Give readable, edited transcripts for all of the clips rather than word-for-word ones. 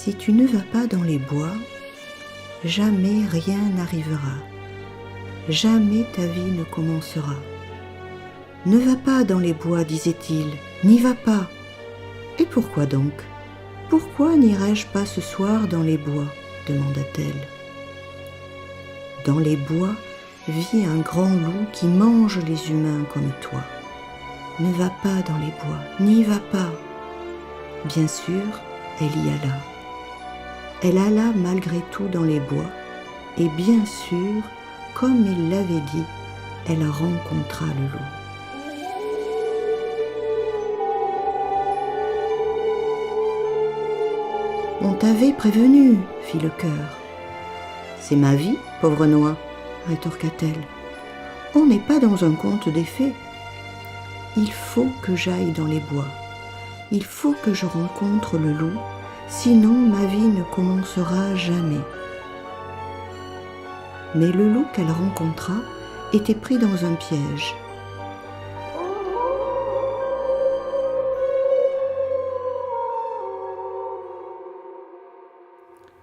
Si tu ne vas pas dans les bois, jamais rien n'arrivera, jamais ta vie ne commencera. Ne va pas dans les bois, disait-il, n'y va pas. Et pourquoi donc? Pourquoi n'irai-je pas ce soir dans les bois? Demanda-t-elle. Dans les bois vit un grand loup qui mange les humains comme toi. Ne va pas dans les bois, n'y va pas. Bien sûr, elle y alla. Elle alla malgré tout dans les bois, et bien sûr, comme il l'avait dit, elle rencontra le loup. On t'avait prévenu, fit le cœur. C'est ma vie, pauvre noix, rétorqua-t-elle. On n'est pas dans un conte des fées. Il faut que j'aille dans les bois. Il faut que je rencontre le loup, sinon ma vie ne commencera jamais. Mais le loup qu'elle rencontra était pris dans un piège.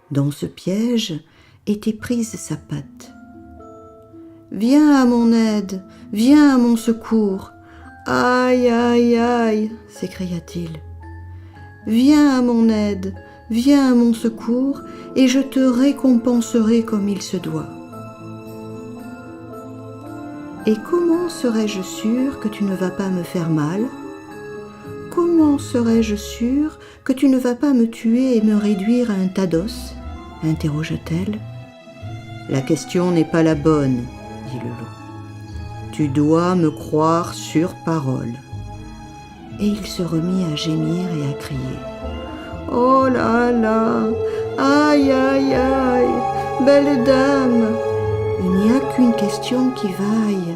Dans ce piège était prise sa patte. « Viens à mon aide, viens à mon secours. Aïe, aïe, aïe !» s'écria-t-il. « Viens à mon aide, viens à mon secours, et je te récompenserai comme il se doit. » Et comment serais-je sûre que tu ne vas pas me faire mal? Comment serais-je sûre que tu ne vas pas me tuer et me réduire à un tas d'os? Interrogea-t-elle. La question n'est pas la bonne, dit le loup. Tu dois me croire sur parole. Et il se remit à gémir et à crier. Oh là là, aïe aïe aïe, belle dame, il n'y a qu'une question qui vaille.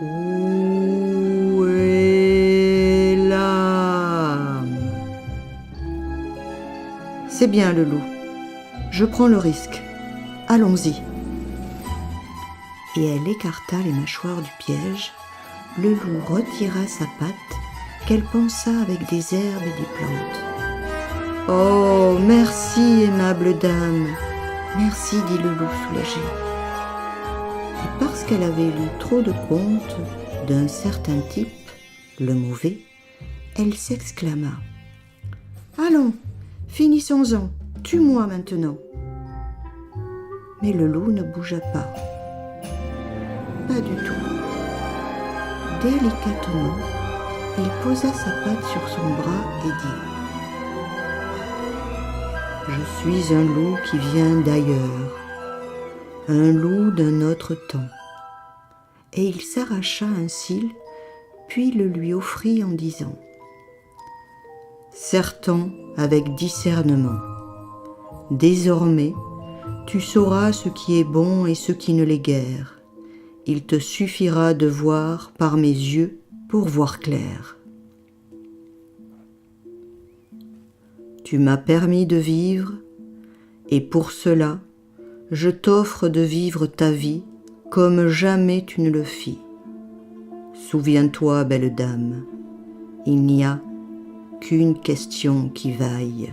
Où est l'âme? C'est bien le loup. Je prends le risque. Allons-y. Et elle écarta les mâchoires du piège. Le loup retira sa patte, qu'elle pansa avec des herbes et des plantes. Oh, merci, aimable dame. Merci, dit le loup soulagé. Et parce qu'elle avait lu trop de contes d'un certain type, le mauvais, elle s'exclama. Allons, finissons-en. Tue-moi maintenant. Mais le loup ne bougea pas. Pas du tout. Délicatement, il posa sa patte sur son bras et dit « Je suis un loup qui vient d'ailleurs, un loup d'un autre temps. » Et il s'arracha un cil, puis le lui offrit en disant « Serre-t'en avec discernement. Désormais, tu sauras ce qui est bon et ce qui ne l'est guère. Il te suffira de voir par mes yeux pour voir clair. Tu m'as permis de vivre, et pour cela, je t'offre de vivre ta vie comme jamais tu ne le fis. Souviens-toi, belle dame, il n'y a qu'une question qui vaille.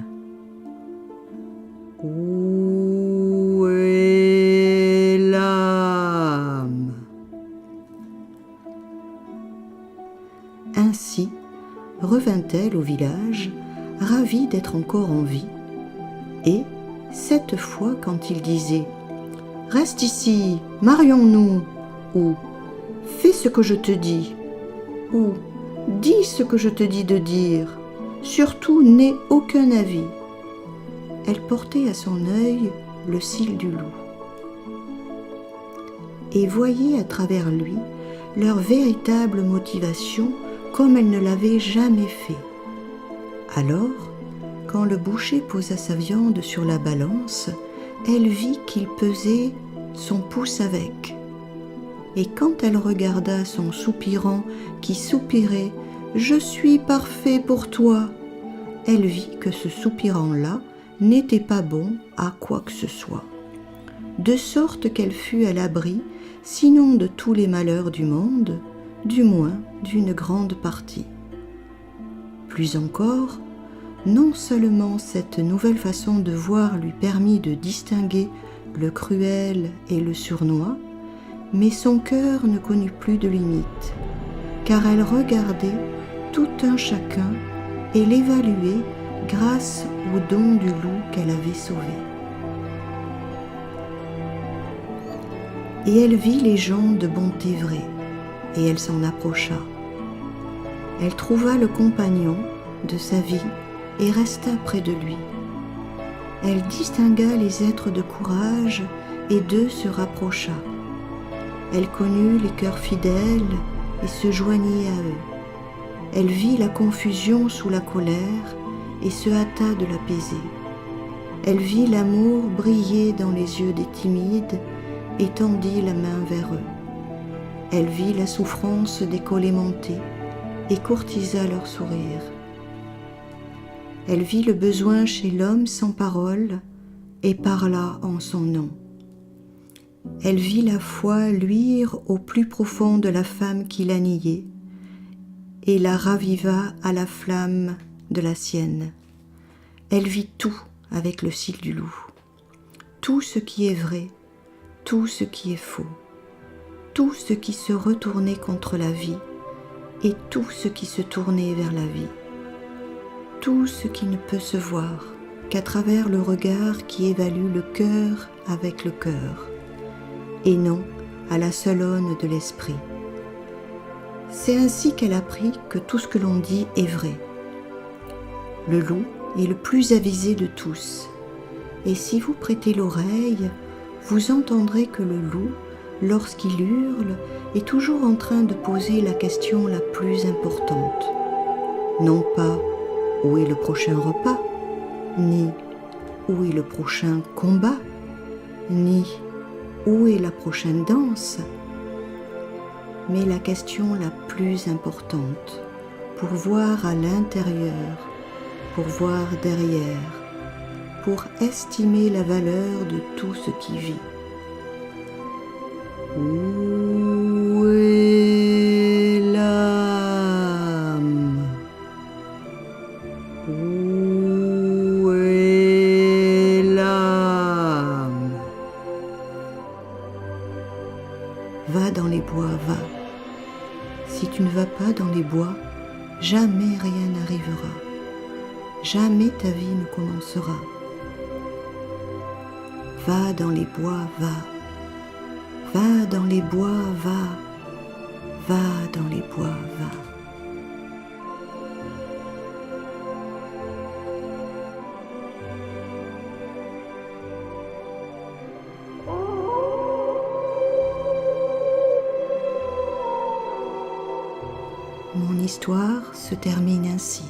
Où est l'âme? Ainsi revint-elle au village, ravie d'être encore en vie, et, cette fois quand il disait « Reste ici, marions-nous » ou « Fais ce que je te dis » ou « Dis ce que je te dis de dire » surtout n'aie aucun avis. Elle portait à son œil le cil du loup et voyait à travers lui leur véritable motivation comme elle ne l'avait jamais fait. Alors, quand le boucher posa sa viande sur la balance, elle vit qu'il pesait son pouce avec. Et quand elle regarda son soupirant qui soupirait « Je suis parfait pour toi », elle vit que ce soupirant-là n'était pas bon à quoi que ce soit, de sorte qu'elle fut à l'abri, sinon de tous les malheurs du monde, du moins d'une grande partie. Plus encore, Non seulement cette nouvelle façon de voir lui permit de distinguer le cruel et le sournois, mais son cœur ne connut plus de limites, car elle regardait tout un chacun et l'évaluait grâce au don du loup qu'elle avait sauvé. Et elle vit les gens de bonté vraie, et elle s'en approcha. Elle trouva le compagnon de sa vie et resta près de lui. Elle distingua les êtres de courage et d'eux se rapprocha. Elle connut les cœurs fidèles et se joignit à eux. Elle vit la confusion sous la colère et se hâta de l'apaiser. Elle vit l'amour briller dans les yeux des timides et tendit la main vers eux. Elle vit la souffrance des collémentés et courtisa leur sourire. Elle vit le besoin chez l'homme sans parole et parla en son nom. Elle vit la foi luire au plus profond de la femme qui la niait et la raviva à la flamme de la sienne. Elle vit tout avec le cil du loup, tout ce qui est vrai, tout ce qui est faux, tout ce qui se retournait contre la vie et tout ce qui se tournait vers la vie, tout ce qui ne peut se voir qu'à travers le regard qui évalue le cœur avec le cœur, et non à la seule aune de l'esprit. C'est ainsi qu'elle apprit que tout ce que l'on dit est vrai. Le loup est le plus avisé de tous, et si vous prêtez l'oreille, vous entendrez que le loup, lorsqu'il hurle, est toujours en train de poser la question la plus importante. Non pas « où est le prochain repas ?» ni « où est le prochain combat ?» ni « où est la prochaine danse ?» mais la question la plus importante, pour voir à l'intérieur, pour voir derrière, pour estimer la valeur de tout ce qui vit. Où est l'âme? Où est l'âme? Va dans les bois, va. Si tu ne vas pas dans les bois, jamais rien n'arrivera. Jamais ta vie ne commencera. Va dans les bois, va. Va dans les bois, va. Va dans les bois, va. Mon histoire se termine ainsi.